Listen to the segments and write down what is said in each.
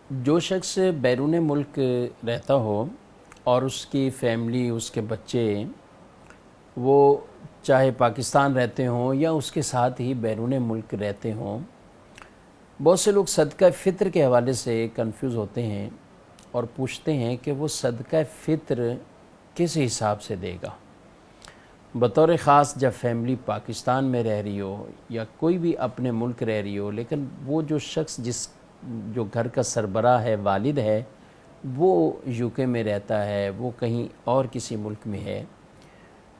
जो शख्स बैरून मुल्क रहता हो और उसकी फैमिली, उसके बच्चे, वो चाहे पाकिस्तान रहते हों या उसके साथ ही बैरून मुल्क रहते हों, बहुत से लोग सदका फ़ित्र के हवाले से कंफ्यूज होते हैं और पूछते हैं कि वो सदका फ़ित्र किस हिसाब से देगा। बतौर ख़ास जब फैमिली पाकिस्तान में रह रही हो या कोई भी अपने मुल्क रह रही हो, लेकिन वो जो शख्स जो घर का सरबराह है, वालिद है, वो यूके में रहता है, वो कहीं और किसी मुल्क में है,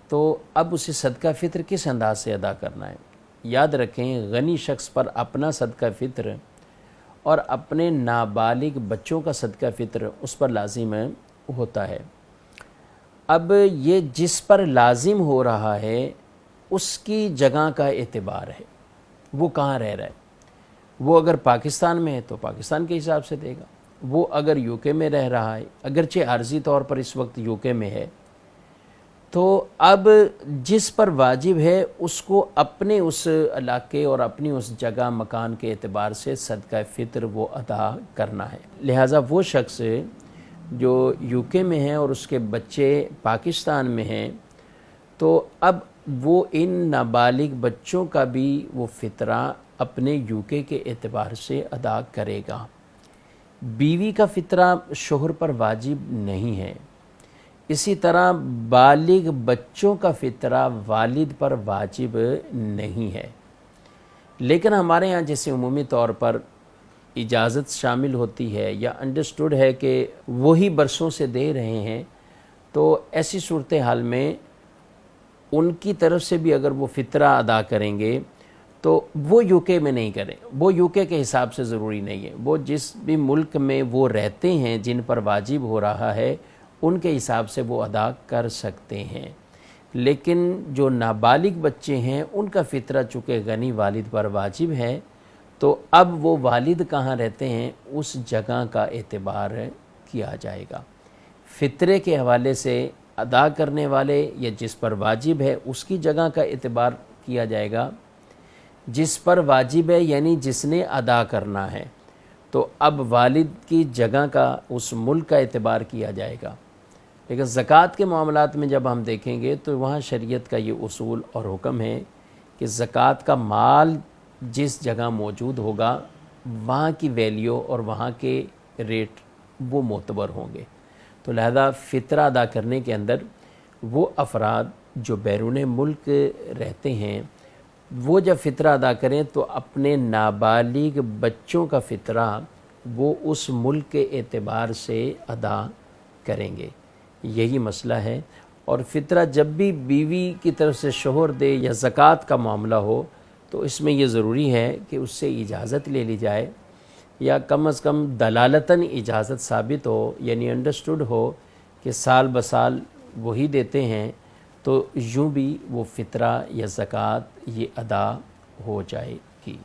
तो अब उसे सदका फ़ित्र किस अंदाज से अदा करना है। याद रखें, गनी शख्स पर अपना सदका फ़ित्र और अपने नाबालिग बच्चों का सदका फ़ित्र उस पर लाजिम होता है। अब ये जिस पर लाजिम हो रहा है उसकी जगह का एतबार है, वो कहाँ रह रहा है। वो अगर पाकिस्तान में है तो पाकिस्तान के हिसाब से देगा, वो अगर यूके में रह रहा है, अगरचे आर्जी तौर पर इस वक्त यूके में है, तो अब जिस पर वाजिब है उसको अपने उस इलाके और अपनी उस जगह मकान के एतबार से सदका फ़ित्र वो अदा करना है। लिहाजा वो शख्स जो यूके में है और उसके बच्चे पाकिस्तान में हैं, तो अब वो इन नाबालिग बच्चों का भी वो फ़ितरा अपने यूके के एतबार से अदा करेगा। बीवी का फ़ितरा शोहर पर वाजिब नहीं है। इसी तरह बालिग बच्चों का फ़ितरा वालिद पर वाजिब नहीं है। लेकिन हमारे यहाँ जैसे उमूमी तौर पर इजाज़त शामिल होती है या अंडरस्टूड है कि वही बरसों से दे रहे हैं, तो ऐसी सूरत हाल में उनकी तरफ से भी अगर वो फ़ितरा अदा करेंगे तो वो यूके में नहीं करें, वो यूके के हिसाब से ज़रूरी नहीं है। वो जिस भी मुल्क में वो रहते हैं, जिन पर वाजिब हो रहा है, उनके हिसाब से वो अदा कर सकते हैं। लेकिन जो नाबालिग बच्चे हैं उनका फ़ितरा चूँकि गनी वालिद पर वाजिब है, तो अब वो वालिद कहाँ रहते हैं उस जगह का एतबार किया जाएगा। फ़ितरे के हवाले से अदा करने वाले या जिस पर वाजिब है उसकी जगह का एतबार किया जाएगा। जिस पर वाजिब है यानी जिसने अदा करना है, तो अब वालिद की जगह का, उस मुल्क का एतबार किया जाएगा। लेकिन ज़कात के मामलात में जब हम देखेंगे तो वहाँ शरीयत का ये उसूल और हुक्म है कि ज़कात का माल जिस जगह मौजूद होगा वहाँ की वैल्यू और वहाँ के रेट वो मोतबर होंगे। तो लिहाजा फ़ितरा अदा करने के अंदर वो अफराद जो बैरून मुल्क रहते हैं वो जब फ़ितरा अदा करें तो अपने नाबालिग बच्चों का फ़ितरा वो उस मुल्क के एतबार से अदा करेंगे। यही मसला है। और फ़ितरा जब भी बीवी की तरफ से शोहर दे या ज़कात का मामला हो तो इसमें यह ज़रूरी है कि उससे इजाज़त ले ली जाए या कम अज़ कम दलालतन इजाज़त साबित हो, यानी अंडरस्टूड हो कि साल बसाल वही देते हैं, तो यूँ भी वो फ़ितरा या ज़कात ये अदा हो जाएगी।